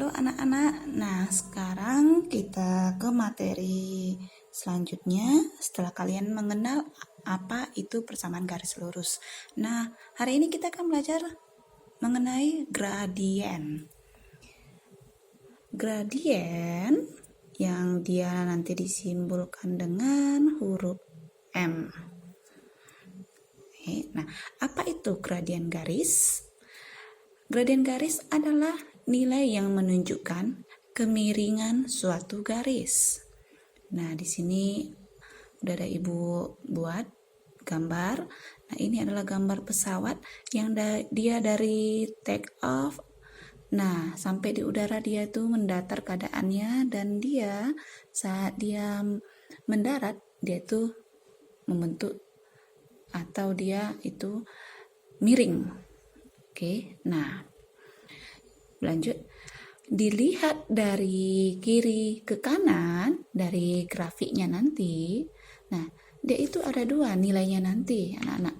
Halo anak-anak, nah sekarang kita ke materi selanjutnya setelah kalian mengenal apa itu persamaan garis lurus. Nah, hari ini kita akan belajar mengenai gradien. Gradien yang dia nanti disimbolkan dengan huruf M. Nah, apa itu gradien garis? Gradien garis adalah nilai yang menunjukkan kemiringan suatu garis. Nah, di sini udah ada Ibu buat gambar. Nah, ini adalah gambar pesawat yang dia dari take off. Nah, sampai di udara dia itu mendatar keadaannya, dan dia saat dia mendarat dia itu membentuk atau dia itu miring. Oke, nah lanjut. Dilihat dari kiri ke kanan dari grafiknya nanti. Nah, dia itu ada dua nilainya nanti, anak-anak.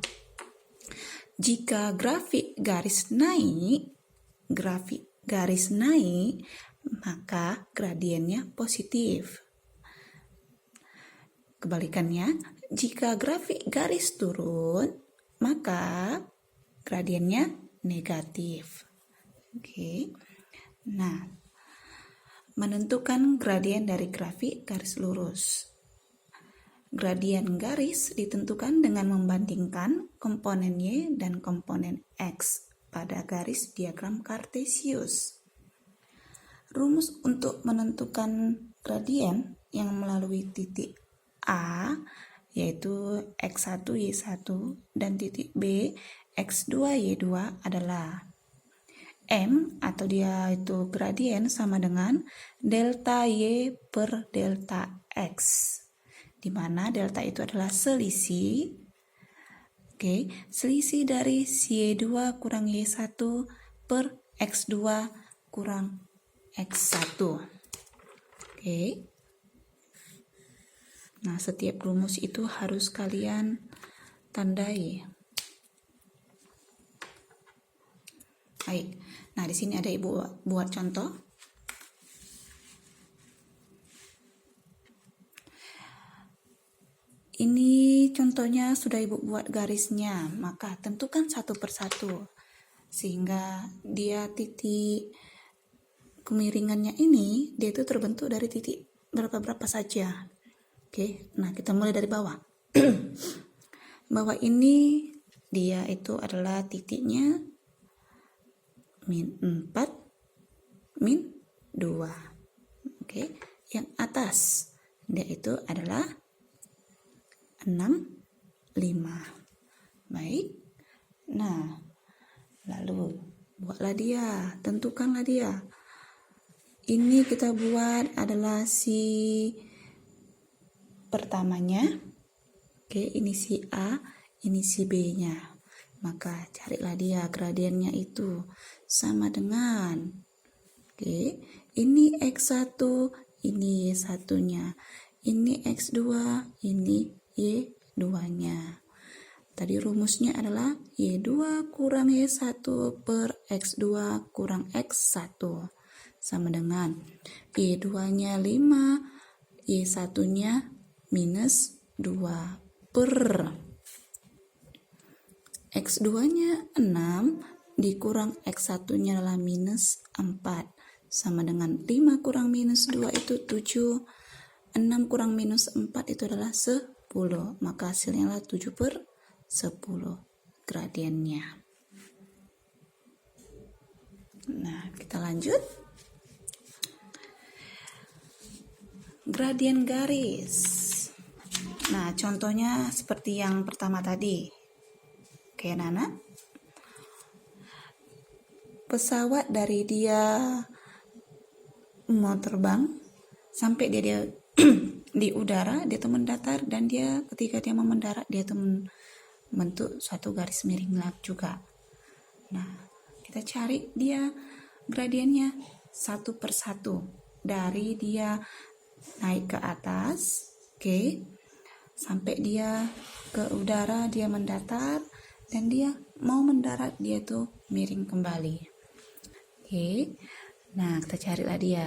Jika grafik garis naik, maka gradiennya positif. Kebalikannya, jika grafik garis turun, maka gradiennya negatif. Oke. Nah, menentukan gradien dari grafik garis lurus. Gradien garis ditentukan dengan membandingkan komponen Y dan komponen X pada garis diagram Kartesius. Rumus untuk menentukan gradien yang melalui titik A yaitu X1 Y1 dan titik B X2 Y2 adalah M atau dia itu gradien sama dengan delta Y per delta X, di mana delta itu adalah selisih. Selisih dari Y2 kurang Y1 per X2 kurang X1. Nah, setiap rumus itu harus kalian tandai. Baik. Nah, di sini ada Ibu buat contoh. Ini contohnya sudah Ibu buat garisnya, maka tentukan satu persatu sehingga dia titik kemiringannya ini dia itu terbentuk dari titik berapa saja. Nah kita mulai dari bawah. Bawah ini dia itu adalah titiknya min 4 min 2. Yang atas dia itu adalah 6 5. Baik. Nah, lalu buatlah dia, tentukanlah dia. Ini kita buat adalah si pertamanya. Ini si A, ini si B-nya. Maka carilah dia gradiennya itu sama dengan ini X1, ini Y1-nya. Ini X2, ini Y2-nya. Tadi rumusnya adalah Y2 kurang Y1 per X2 kurang X1 sama dengan Y2-nya 5, Y1-nya minus 2 per X2-nya 6 dikurang X1-nya adalah minus 4 sama dengan 5 kurang minus 2 itu 7, 6 kurang minus 4 itu adalah 10, maka hasilnya adalah 7 per 10 gradiennya. Nah, kita lanjut. Gradien garis. Nah, contohnya seperti yang pertama tadi. Anak-anak. Pesawat dari dia mau terbang sampai dia di udara, dia tuh mendatar, dan dia ketika dia mau mendarat dia tuh membentuk suatu garis miring juga. Nah, kita cari dia gradiennya satu persatu dari dia naik ke atas, sampai dia ke udara, dia mendatar, dan dia mau mendarat dia tuh miring kembali. Nah, kita carilah dia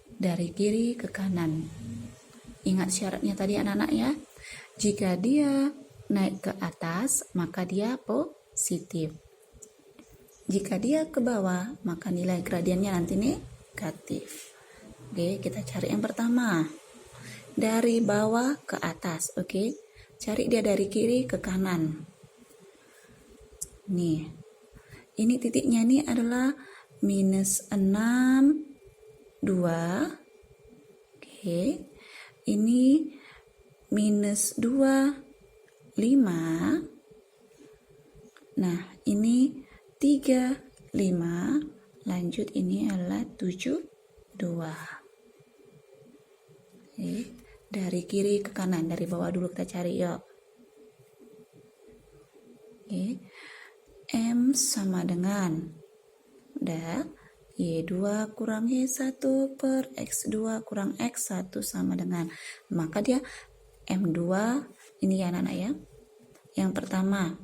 dari kiri ke kanan. Ingat syaratnya tadi anak-anak ya. Jika dia naik ke atas, maka dia positif. Jika dia ke bawah, maka nilai gradiennya nanti negatif. Oke, kita cari yang pertama. Dari bawah ke atas, oke. Cari dia dari kiri ke kanan. Nih. Ini titiknya ini adalah minus 6, 2. Oke. Ini minus 2, 5. Nah, ini 3, 5. Lanjut ini adalah 7, 2. Oke. Dari kiri ke kanan, dari bawah dulu kita cari yuk. Oke. M sama dengan udah Y2 kurang Y1 per X2 kurang X1 sama dengan, maka dia M2 ini ya anak-anak ya. Yang pertama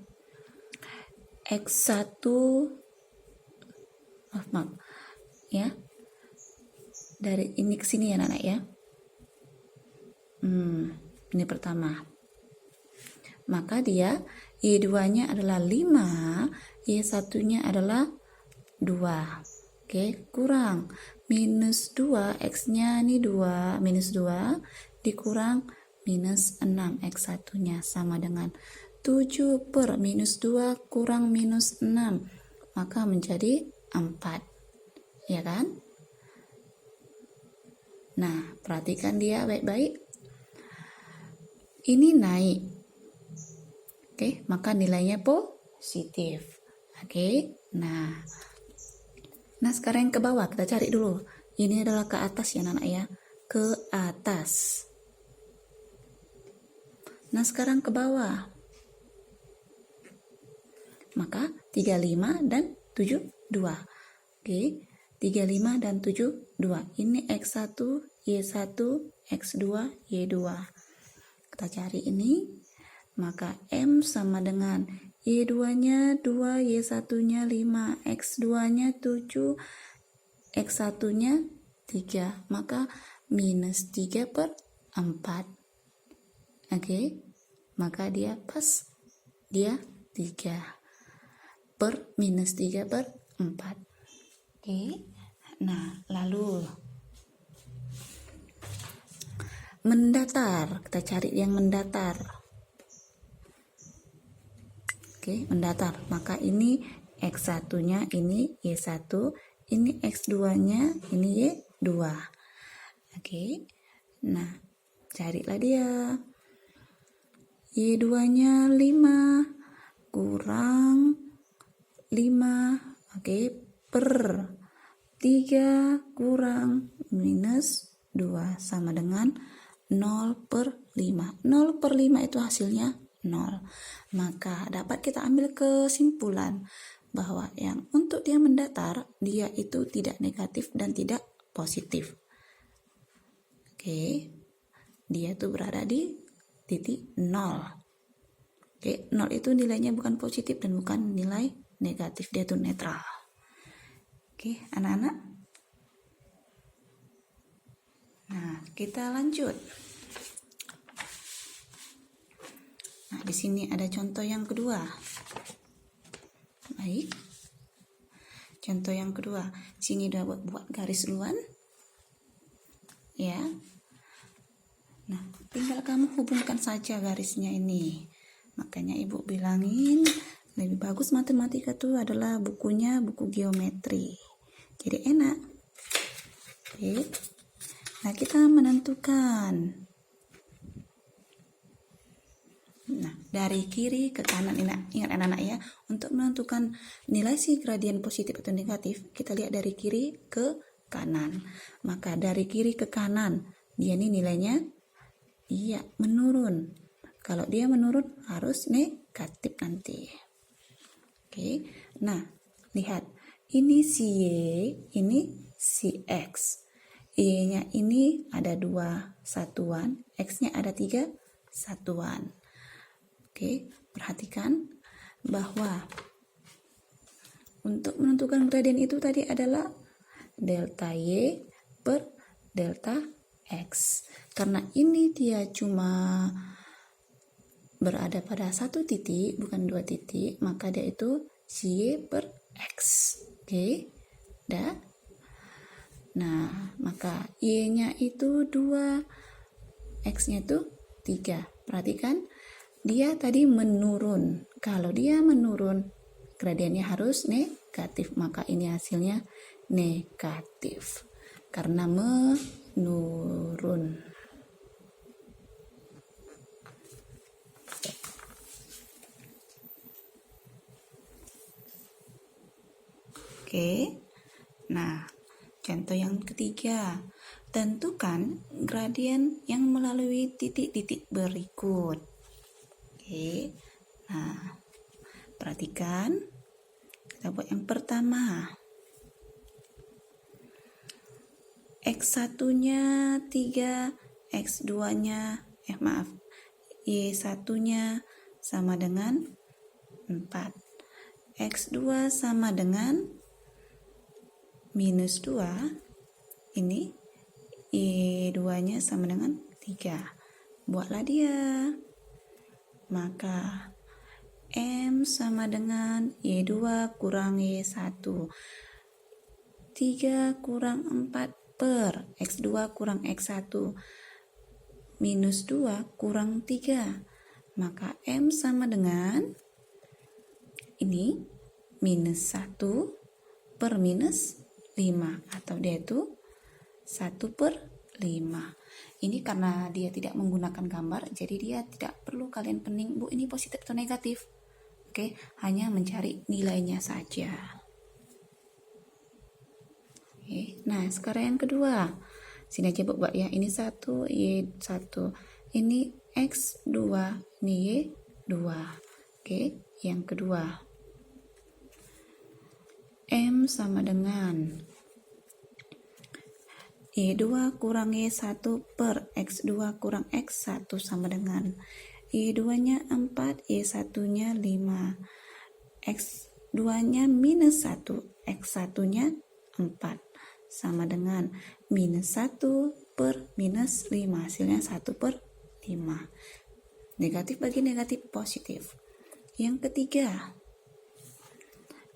X1 maaf ya, dari ini ke sini ya anak-anak ya. Ini pertama, maka dia Y2-nya adalah 5, Y1-nya adalah 2. Oke, kurang minus 2, X-nya ini 2, minus 2 dikurang minus 6, X1-nya sama dengan 7 per minus 2 kurang minus 6, maka menjadi 4. Ya kan? Nah, perhatikan dia baik-baik. Ini naik. Oke, maka nilainya positif. Oke, nah sekarang yang ke bawah kita cari dulu. Ini adalah ke atas ya anak-anak ya, ke atas. Nah sekarang ke bawah, maka 35 dan 72. Oke, 35 dan 72. Ini X1, Y1, X2, Y2. Kita cari ini, maka M sama dengan Y2-nya 2, Y1-nya 5, X2-nya 7, X1-nya 3, maka minus 3 per 4. Oke, maka dia pas, dia 3 per minus 3 per 4. Oke, nah lalu mendatar, kita cari yang mendatar. Oke, mendatar. Maka ini X1-nya ini Y1, ini X2-nya ini Y2. Oke. Nah, carilah dia. Y2-nya 5 kurang 5. Oke, per 3 kurang minus 2 sama dengan 0 per 5. 0 per 5 itu hasilnya 0. Maka dapat kita ambil kesimpulan bahwa yang untuk dia mendatar, dia itu tidak negatif dan tidak positif. Oke, dia tuh berada di titik 0. Oke, 0 itu nilainya bukan positif dan bukan nilai negatif, dia tuh netral. Oke, anak-anak. Nah, kita lanjut. Nah, di sini ada contoh yang kedua. Baik. Contoh yang kedua. Sini udah buat garis duluan. Ya. Nah, tinggal kamu hubungkan saja garisnya ini. Makanya Ibu bilangin lebih bagus matematika itu adalah bukunya buku geometri. Jadi enak. Oke. Nah, kita menentukan. Nah, dari kiri ke kanan, ingat anak-anak ya, untuk menentukan nilai si gradien positif atau negatif, kita lihat dari kiri ke kanan. Maka dari kiri ke kanan, dia ini nilainya iya menurun. Kalau dia menurun harus negatif nanti. Oke. Nah, lihat. Ini si Y, ini si X. Y-nya ini ada 2 satuan, X-nya ada 3 satuan. Oke, perhatikan bahwa untuk menentukan gradien itu tadi adalah delta Y per delta X. Karena ini dia cuma berada pada satu titik, bukan dua titik, maka dia itu Y per X. Oke, dah. Nah, maka Y-nya itu 2, X-nya itu 3. Perhatikan, dia tadi menurun. Kalau dia menurun, gradiennya harus negatif, maka ini hasilnya negatif karena menurun. Oke, nah contoh yang ketiga, tentukan gradien yang melalui titik-titik berikut. Oke, nah perhatikan, kita buat yang pertama. X1-nya 3, X2-nya, Y1-nya sama dengan 4. X2 sama dengan minus 2, ini Y2-nya sama dengan 3. Buatlah dia. Maka M sama dengan Y2 kurang Y1. 3 kurang 4 per X2 kurang X1. Minus 2 kurang 3. Maka M sama dengan ini minus 1 per minus 5, atau dia itu 1 per 5. Ini karena dia tidak menggunakan gambar, jadi dia tidak perlu kalian pening, Bu, ini positif atau negatif. Oke, hanya mencari nilainya saja. Oke, nah sekarang yang kedua. Sini aja buat ya, ini 1, Y1. Ini X2, ini Y2. Oke, yang kedua. M sama dengan Y2 kurang Y1 per X2 kurang X1 sama dengan Y2-nya 4, Y1-nya 5. X2-nya minus 1, X1-nya 4. Sama dengan minus 1 per minus 5. Hasilnya 1 per 5. Negatif bagi negatif, positif. Yang ketiga,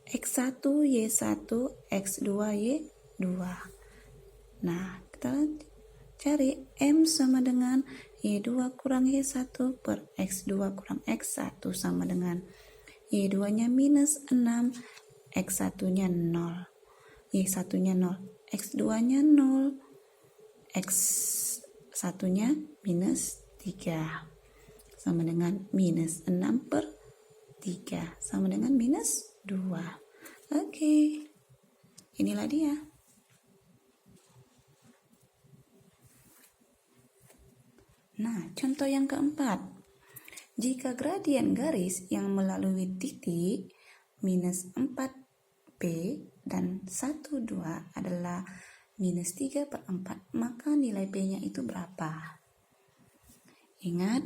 X1, Y1, X2, Y2. Nah, kita cari M sama dengan Y2 kurang Y1 per X2 kurang X1 sama dengan Y2-nya minus 6, X1-nya 0. Y1-nya 0, X2-nya 0, X1-nya minus 3. Sama dengan minus 6 per 3 sama dengan minus 2. Oke, inilah dia. Nah, contoh yang keempat. Jika gradien garis yang melalui titik minus 4P dan 1, 2 adalah minus 3 per 4, maka nilai P-nya itu berapa? Ingat,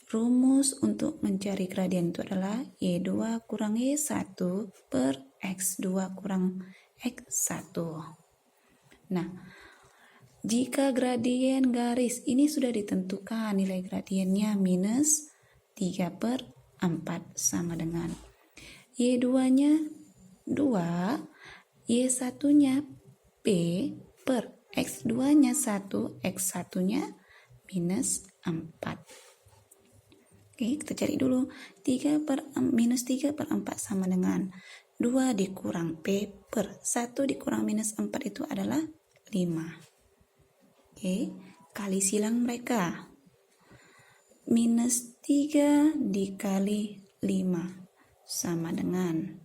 rumus untuk mencari gradien itu adalah Y2 kurang Y1 per X2 kurang X1. Nah, jika gradien garis ini sudah ditentukan, nilai gradiennya minus 3 per 4 sama dengan Y2-nya 2, Y1-nya P per X2-nya 1, X1-nya minus 4. Oke, kita cari dulu. Minus 3 per 4 sama dengan 2 dikurang P per 1 dikurang minus 4 itu adalah 5. Oke, kali silang mereka. Minus 3 dikali 5 sama dengan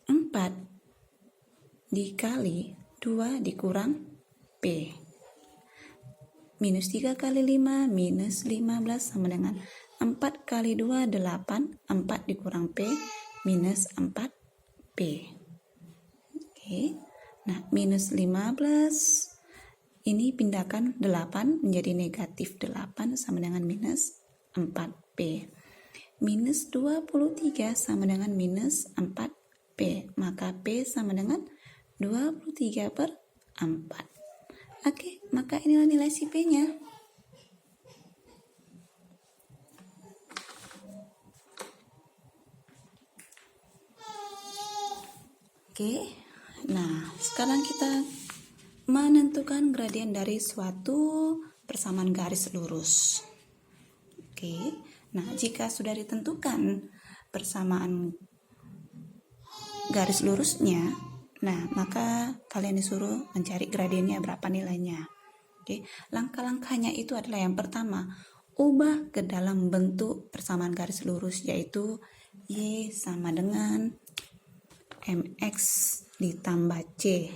4 dikali 2 dikurang P. Minus 3 kali 5 minus 15 sama dengan 4 kali 2 8, 4 dikurang P minus 4P. Oke, nah minus 15 ini pindahkan 8 menjadi negatif 8 sama dengan minus 4P. Minus 23 sama dengan minus 4P, maka P sama dengan 23/4. Oke, maka inilah nilai si P-nya. Oke, nah sekarang kita menentukan gradien dari suatu persamaan garis lurus. Oke, nah jika sudah ditentukan persamaan garis lurusnya, nah maka kalian disuruh mencari gradiennya berapa nilainya. Oke, langkah-langkahnya itu adalah yang pertama, ubah ke dalam bentuk persamaan garis lurus, yaitu Y sama dengan MX ditambah C.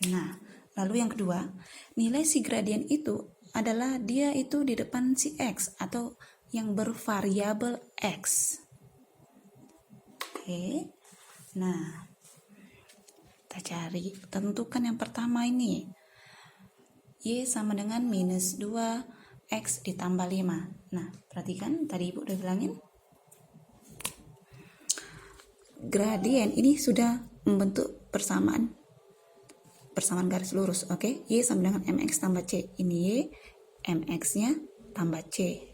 Nah, lalu yang kedua, nilai si gradien itu adalah dia itu di depan si X atau yang bervariabel X. Oke, nah kita cari, tentukan yang pertama ini. Y sama dengan minus 2X ditambah 5. Nah, perhatikan tadi Ibu udah bilangin. Gradien ini sudah membentuk persamaan garis lurus. Oke, Y sama dengan MX tambah C. Ini Y, MX-nya tambah C.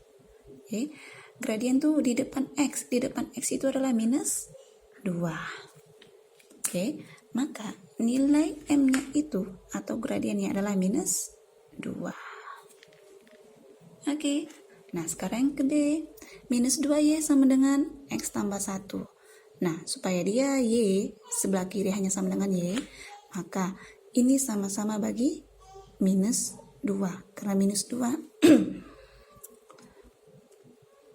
Oke, gradien tuh di depan X. Di depan X itu adalah minus 2. Oke, maka nilai M-nya itu atau gradiennya adalah minus 2. Oke, nah sekarang yang ke B. Minus 2Y sama dengan X tambah 1. Nah, supaya dia Y sebelah kiri hanya sama dengan Y, maka ini sama-sama bagi minus 2. Karena minus 2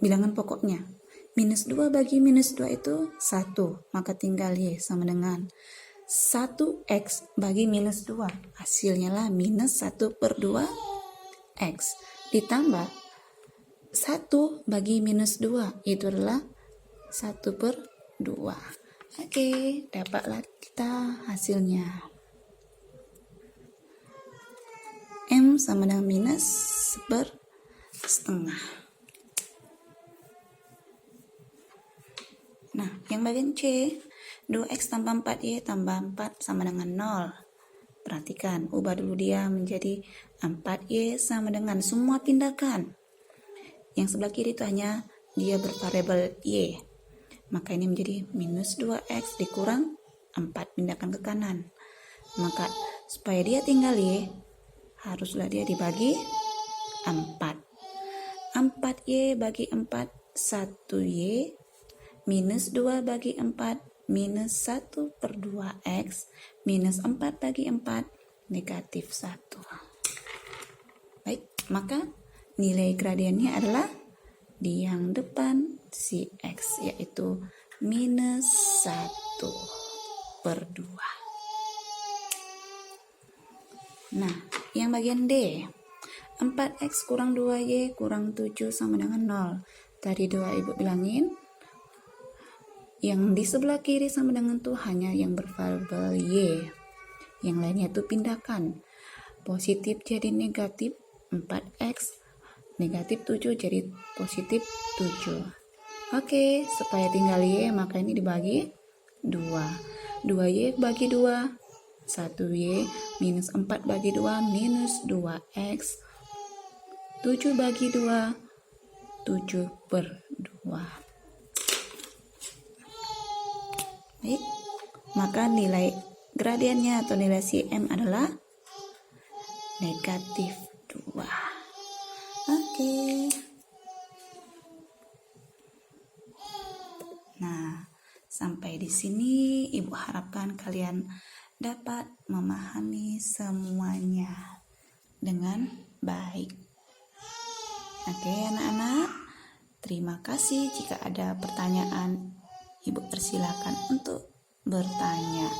bilangan pokoknya. Minus 2 bagi minus 2 itu 1. Maka tinggal Y sama dengan 1X bagi minus 2. Hasilnya lah minus 1/2X. Ditambah 1 bagi minus 2. Itu adalah 1/2. Oke, dapatlah kita hasilnya. M sama dengan minus 1/2. Nah, yang bagian C, 2X tambah 4Y tambah 4 sama dengan 0. Perhatikan, ubah dulu dia menjadi 4Y sama dengan, semua pindahkan. Yang sebelah kiri itu hanya dia bervariabel Y. Maka ini menjadi minus 2X dikurang 4, pindahkan ke kanan. Maka supaya dia tinggal Y, haruslah dia dibagi 4. 4Y bagi 4, 1Y. Minus 2 bagi 4, minus 1/2X. Minus 4 bagi 4, negatif 1. Baik, maka nilai gradiennya adalah di yang depan si X, yaitu minus 1/2. Nah, yang bagian D, 4X kurang 2Y kurang 7 sama dengan 0. Tadi doa Ibu bilangin, yang di sebelah kiri sama dengan tuh hanya yang bervariabel Y. Yang lainnya tuh pindahkan. Positif jadi negatif 4X. Negatif 7 jadi positif 7. Oke, supaya tinggal Y, maka ini dibagi 2. 2Y bagi 2, 1Y. Minus 4 bagi 2, minus 2X. 7 bagi 2, 7/2. Baik, maka nilai gradiennya atau nilai CM adalah negatif 2. Oke. Nah, sampai di sini Ibu harapkan kalian dapat memahami semuanya dengan baik. Oke, anak-anak. Terima kasih. Jika ada pertanyaan, Ibu persilakan untuk bertanya.